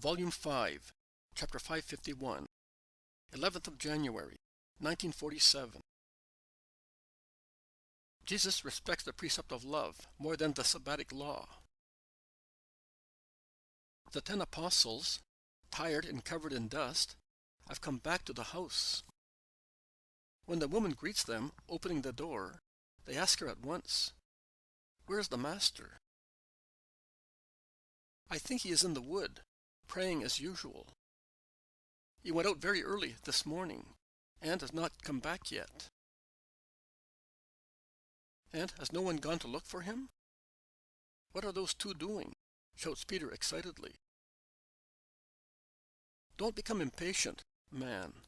Volume 5, Chapter 551, 11th of January, 1947. Jesus respects the precept of love more than the Sabbatic law. The 10 apostles, tired and covered in dust, have come back to the house. When the woman greets them, opening the door, they ask her at once, "Where is the Master?" "I think he is in the wood, praying as usual. He went out very early this morning, and has not come back yet." "And has no one gone to look for him?" "What are those two doing?" shouts Peter excitedly. "Don't become impatient, man.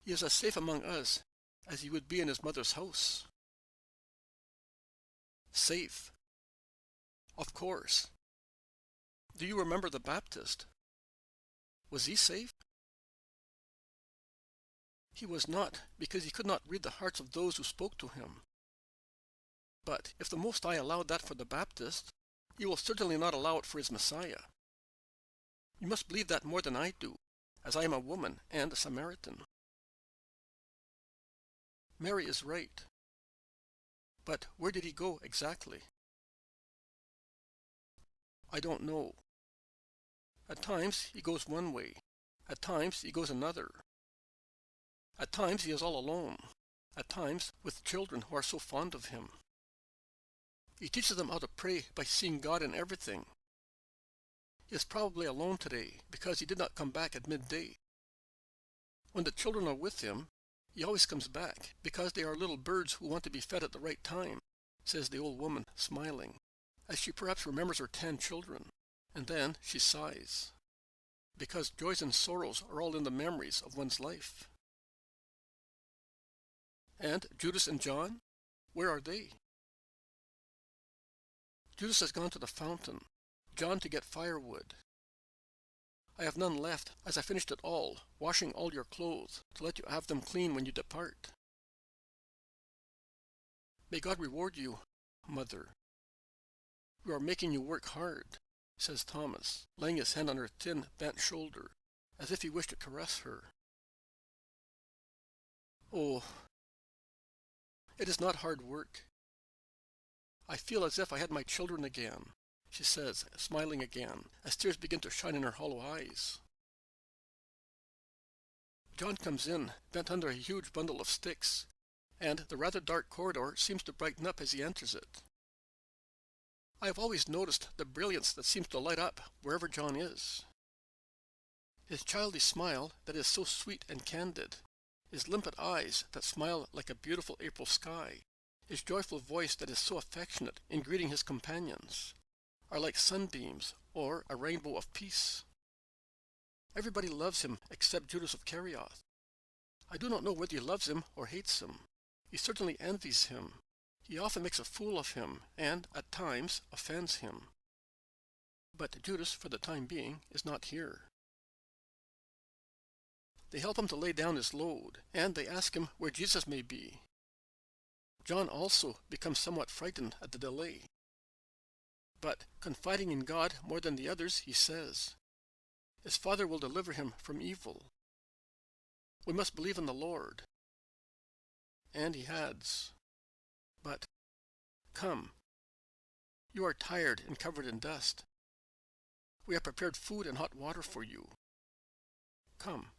He is as safe among us as he would be in his mother's house." Safe. Of course. Do you remember the Baptist? Was he safe? He was not, because he could not read the hearts of those who spoke to him. But if the Most High allowed that for the Baptist, he will certainly not allow it for his Messiah. You must believe that more than I do, as I am a woman and a Samaritan. Mary is right. But where did he go exactly? I don't know. At times he goes one way. At times he goes another. At times he is all alone. At times with children who are so fond of him. He teaches them how to pray by seeing God in everything. He is probably alone today because he did not come back at midday. When the children are with him, he always comes back because they are little birds who want to be fed at the right time, says the old woman, smiling, as she perhaps remembers her 10 children, and then she sighs, because joys and sorrows are all in the memories of one's life. And Judas and John, where are they? Judas has gone to the fountain, John to get firewood. I have none left, as I finished it all, washing all your clothes, to let you have them clean when you depart. May God reward you, Mother. We are making you work hard, says Thomas, laying his hand on her thin, bent shoulder, as if he wished to caress her. Oh, it is not hard work. I feel as if I had my children again, she says, smiling again, as tears begin to shine in her hollow eyes. John comes in, bent under a huge bundle of sticks, and the rather dark corridor seems to brighten up as he enters it. I have always noticed the brilliance that seems to light up wherever John is. His childish smile that is so sweet and candid, his limpid eyes that smile like a beautiful April sky, his joyful voice that is so affectionate in greeting his companions, are like sunbeams or a rainbow of peace. Everybody loves him except Judas of Nazareth. I do not know whether he loves him or hates him. He certainly envies him. He often makes a fool of him, and, at times, offends him. But Judas, for the time being, is not here. They help him to lay down his load, and they ask him where Jesus may be. John also becomes somewhat frightened at the delay. But, confiding in God more than the others, he says, his Father will deliver him from evil. We must believe in the Lord. And he adds, "But, come. You are tired and covered in dust. We have prepared food and hot water for you. Come."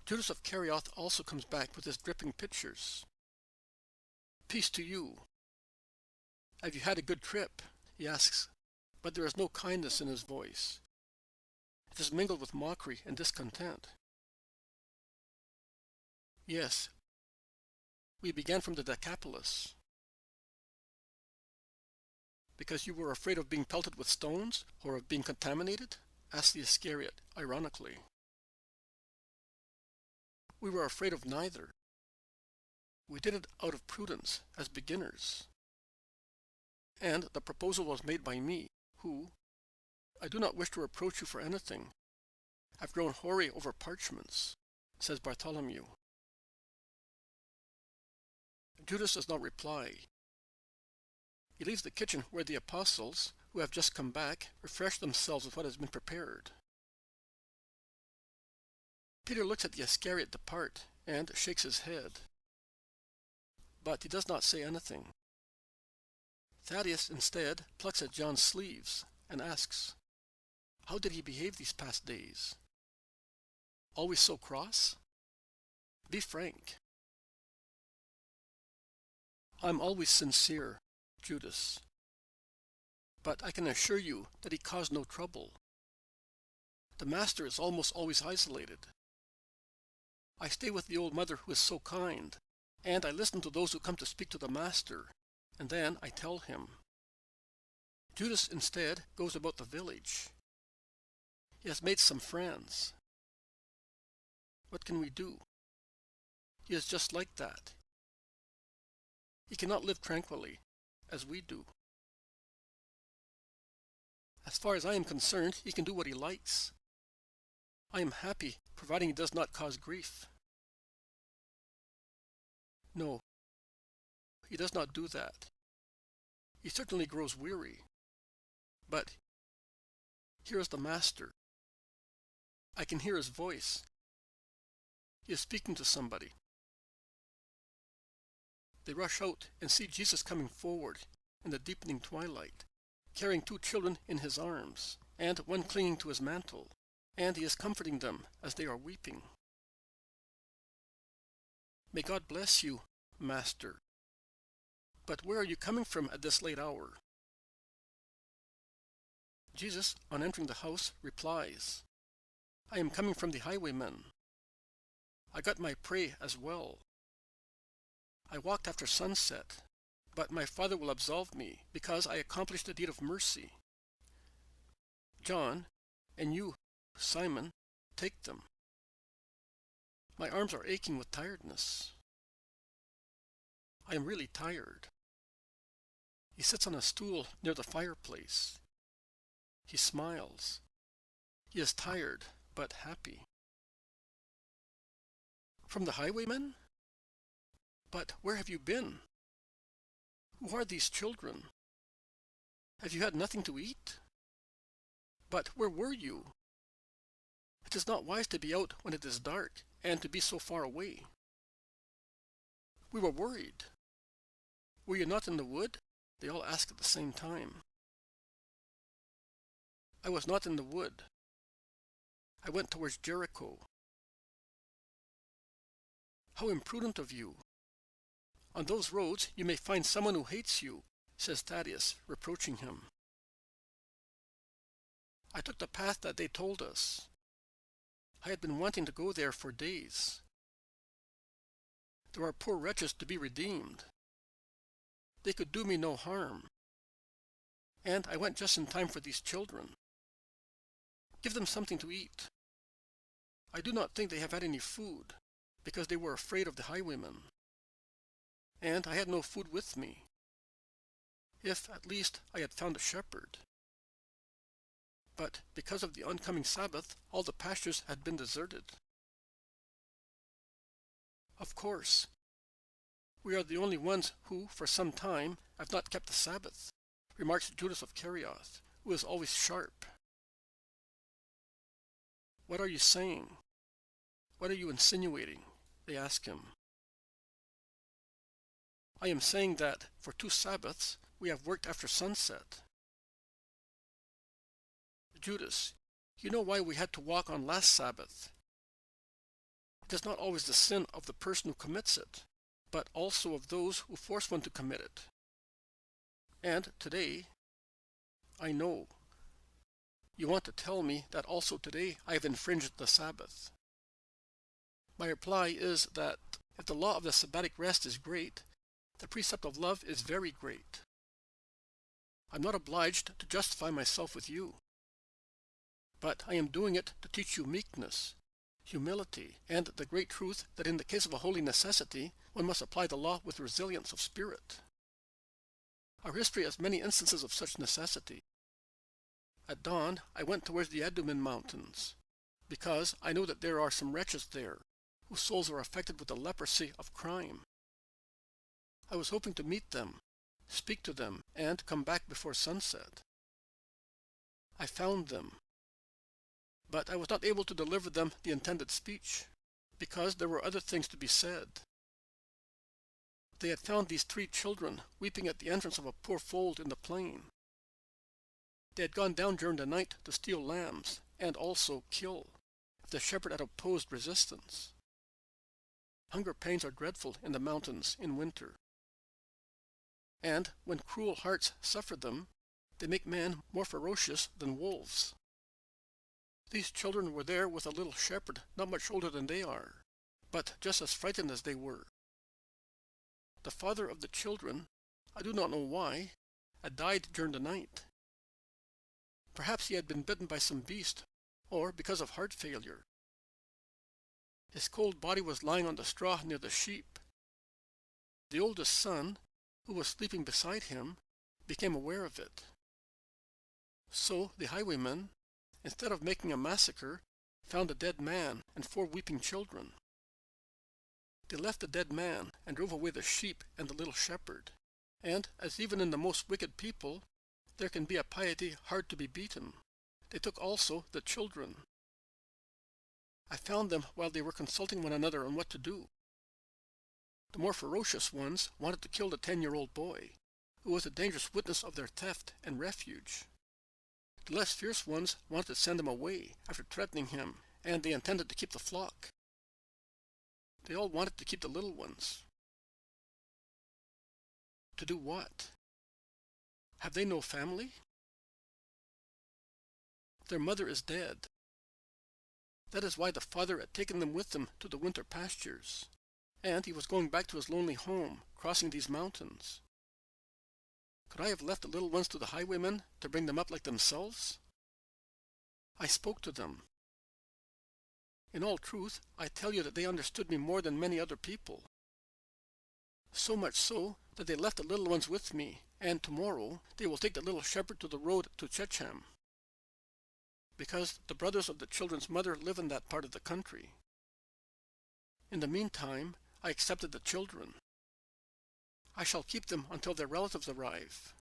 Judas of Nazareth also comes back with his dripping pitchers. "Peace to you. Have you had a good trip?" he asks, but there is no kindness in his voice. It is mingled with mockery and discontent. "Yes. We began from the Decapolis." "Because you were afraid of being pelted with stones, or of being contaminated?" asked the Iscariot, ironically. "We were afraid of neither. We did it out of prudence, as beginners. And the proposal was made by me, who, I do not wish to reproach you for anything, have grown hoary over parchments," says Bartholomew. Judas does not reply. He leaves the kitchen where the apostles, who have just come back, refresh themselves with what has been prepared. Peter looks at the Iscariot depart and shakes his head. But he does not say anything. Thaddeus instead plucks at John's sleeves and asks, "How did he behave these past days? Always so cross? Be frank." "I'm always sincere, Judas. But I can assure you that he caused no trouble. The master is almost always isolated. I stay with the old mother who is so kind, and I listen to those who come to speak to the master, and then I tell him. Judas instead goes about the village. He has made some friends. What can we do? He is just like that. He cannot live tranquilly, as we do. As far as I am concerned, he can do what he likes. I am happy, providing he does not cause grief." "No, he does not do that. He certainly grows weary. But here is the master. I can hear his voice. He is speaking to somebody." They rush out and see Jesus coming forward in the deepening twilight, carrying 2 children in his arms, and one clinging to his mantle, and he is comforting them as they are weeping. "May God bless you, Master. But where are you coming from at this late hour?" Jesus, on entering the house, replies, "I am coming from the highwaymen. I got my prey as well. I walked after sunset, but my Father will absolve me, because I accomplished a deed of mercy. John, and you, Simon, take them. My arms are aching with tiredness. I am really tired." He sits on a stool near the fireplace. He smiles. He is tired, but happy. "From the highwaymen? But where have you been? Who are these children? Have you had nothing to eat? But where were you? It is not wise to be out when it is dark, and to be so far away." "We were worried." "Were you not in the wood?" they all ask at the same time. "I was not in the wood. I went towards Jericho." "How imprudent of you! On those roads you may find someone who hates you," says Thaddeus, reproaching him. "I took the path that they told us. I had been wanting to go there for days. There are poor wretches to be redeemed. They could do me no harm. And I went just in time for these children. Give them something to eat. I do not think they have had any food, because they were afraid of the highwaymen. And I had no food with me. If, at least, I had found a shepherd. But because of the oncoming Sabbath, all the pastures had been deserted." "Of course. We are the only ones who, for some time, have not kept the Sabbath," remarks Judas of Kerioth, who is always sharp. "What are you saying? What are you insinuating?" they ask him. "I am saying that, for 2 Sabbaths, we have worked after sunset." "Judas, you know why we had to walk on last Sabbath. It is not always the sin of the person who commits it, but also of those who force one to commit it. And today, I know. You want to tell me that also today I have infringed the Sabbath. My reply is that if the law of the Sabbatic rest is great, the precept of love is very great. I'm not obliged to justify myself with you. But I am doing it to teach you meekness, humility, and the great truth that in the case of a holy necessity, one must apply the law with resilience of spirit. Our history has many instances of such necessity. At dawn, I went towards the Edomin mountains, because I know that there are some wretches there, whose souls are affected with the leprosy of crime. I was hoping to meet them, speak to them, and come back before sunset. I found them, but I was not able to deliver them the intended speech, because there were other things to be said. They had found these 3 children weeping at the entrance of a poor fold in the plain. They had gone down during the night to steal lambs, and also kill, if the shepherd had opposed resistance. Hunger pains are dreadful in the mountains in winter, and when cruel hearts suffer them, they make man more ferocious than wolves. These children were there with a little shepherd not much older than they are, but just as frightened as they were. The father of the children, I do not know why, had died during the night. Perhaps he had been bitten by some beast, or because of heart failure. His cold body was lying on the straw near the sheep. The oldest son, who was sleeping beside him, became aware of it. So the highwaymen, instead of making a massacre, found a dead man and 4 weeping children. They left the dead man and drove away the sheep and the little shepherd. And, as even in the most wicked people, there can be a piety hard to be beaten, they took also the children. I found them while they were consulting one another on what to do. The more ferocious ones wanted to kill the 10-year-old boy, who was a dangerous witness of their theft and refuge. The less fierce ones wanted to send him away after threatening him, and they intended to keep the flock. They all wanted to keep the little ones. To do what? Have they no family? Their mother is dead. That is why the father had taken them with him to the winter pastures, and he was going back to his lonely home, crossing these mountains. Could I have left the little ones to the highwaymen to bring them up like themselves? I spoke to them. In all truth, I tell you that they understood me more than many other people. So much so that they left the little ones with me, and tomorrow they will take the little shepherd to the road to Chechem, because the brothers of the children's mother live in that part of the country. In the meantime, I accepted the children. I shall keep them until their relatives arrive.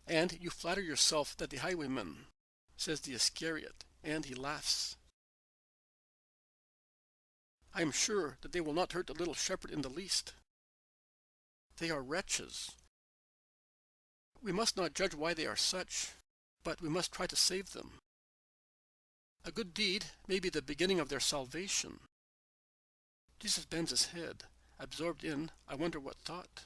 And you flatter yourself that the highwayman, says the Iscariot, and he laughs. I am sure that they will not hurt the little shepherd in the least. They are wretches. We must not judge why they are such, but we must try to save them. A good deed may be the beginning of their salvation. Jesus bends his head, absorbed in I wonder what thought.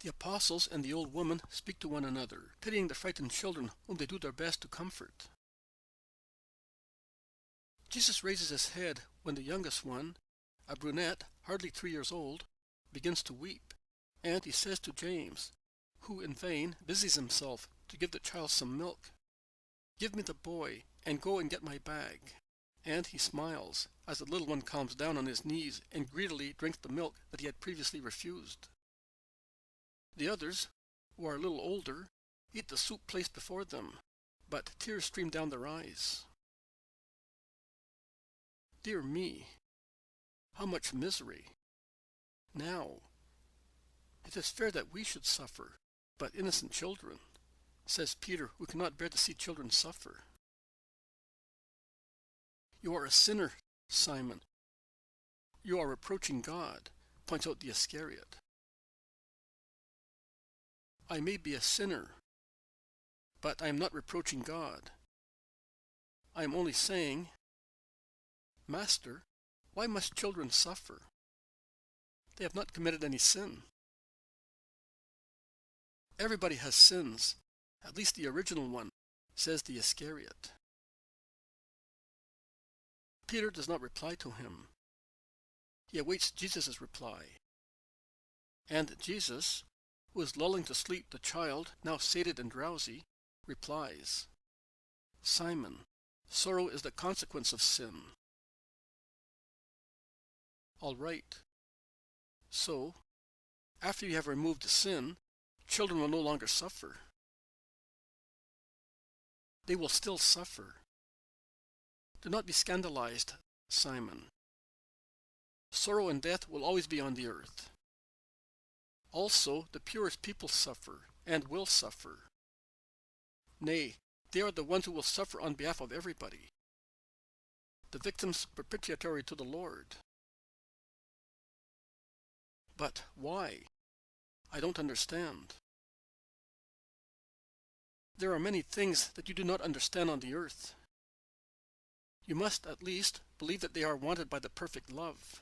The apostles and the old woman speak to one another, pitying the frightened children whom they do their best to comfort. Jesus raises his head when the youngest one, a brunette hardly 3 years old, begins to weep, and he says to James, who in vain busies himself to give the child some milk, "Give me the boy, and go and get my bag." And he smiles as the little one calms down on his knees and greedily drinks the milk that he had previously refused. The others, who are a little older, eat the soup placed before them, but tears stream down their eyes. Dear me, how much misery! Now, it is fair that we should suffer, but innocent children, says Peter, who cannot bear to see children suffer. You are a sinner, Simon. You are reproaching God, points out the Iscariot. I may be a sinner, but I am not reproaching God. I am only saying, Master, why must children suffer? They have not committed any sin. Everybody has sins, at least the original one, says the Iscariot. Peter does not reply to him. He awaits Jesus' reply. And Jesus, who is lulling to sleep the child, now sated and drowsy, replies, Simon, sorrow is the consequence of sin. All right. So, after you have removed sin, children will no longer suffer. They will still suffer. Do not be scandalized, Simon. Sorrow and death will always be on the earth. Also, the purest people suffer, and will suffer. Nay, they are the ones who will suffer on behalf of everybody. The victims propitiatory to the Lord. But why? I don't understand. There are many things that you do not understand on the earth. You must, at least, believe that they are wanted by the perfect love.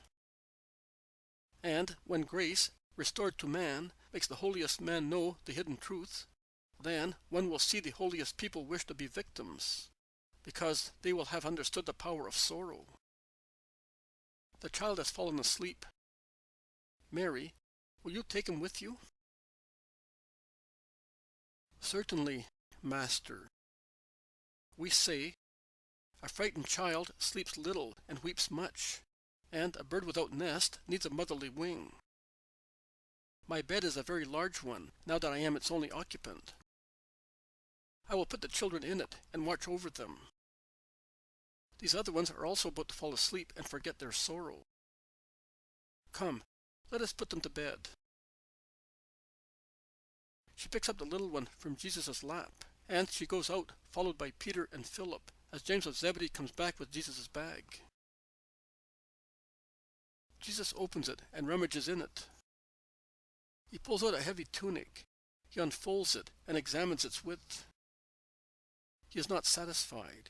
And when grace, restored to man, makes the holiest man know the hidden truth, then one will see the holiest people wish to be victims, because they will have understood the power of sorrow. The child has fallen asleep. Mary, will you take him with you? Certainly, Master. We say, a frightened child sleeps little and weeps much, and a bird without nest needs a motherly wing. My bed is a very large one, now that I am its only occupant. I will put the children in it and watch over them. These other ones are also about to fall asleep and forget their sorrow. Come, let us put them to bed. She picks up the little one from Jesus' lap, and she goes out, followed by Peter and Philip, as James of Zebedee comes back with Jesus' bag. Jesus opens it and rummages in it. He pulls out a heavy tunic. He unfolds it and examines its width. He is not satisfied.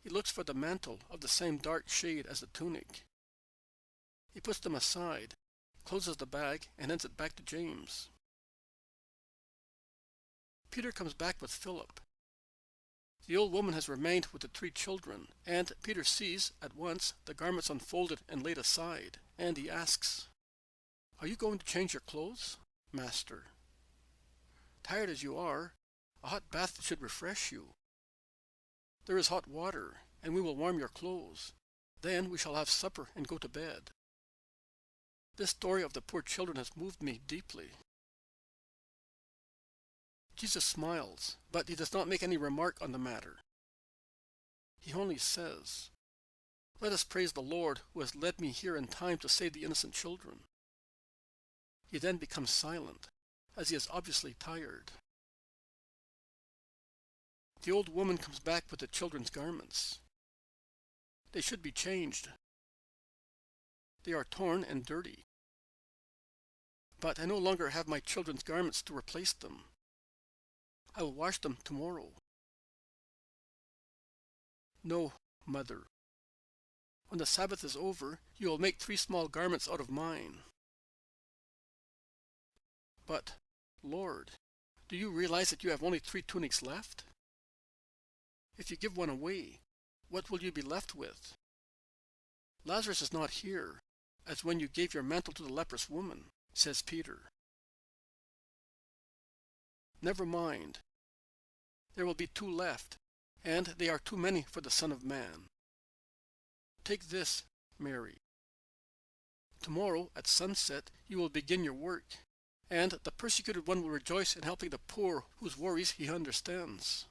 He looks for the mantle of the same dark shade as the tunic. He puts them aside, closes the bag, and hands it back to James. Peter comes back with Philip. The old woman has remained with the 3 children, and Peter sees, at once, the garments unfolded and laid aside, and he asks, "Are you going to change your clothes, Master? Tired as you are, a hot bath should refresh you. There is hot water, and we will warm your clothes. Then we shall have supper and go to bed." This story of the poor children has moved me deeply. Jesus smiles, but he does not make any remark on the matter. He only says, "Let us praise the Lord who has led me here in time to save the innocent children." He then becomes silent, as he is obviously tired. The old woman comes back with the children's garments. They should be changed. They are torn and dirty. But I no longer have my children's garments to replace them. I will wash them tomorrow. No, Mother. When the Sabbath is over, you will make 3 small garments out of mine. But, Lord, do you realize that you have only 3 tunics left? If you give one away, what will you be left with? Lazarus is not here, as when you gave your mantle to the leprous woman, says Peter. Never mind. There will be 2 left, and they are too many for the Son of Man. Take this, Mary. Tomorrow, at sunset, you will begin your work, and the persecuted one will rejoice in helping the poor whose worries he understands.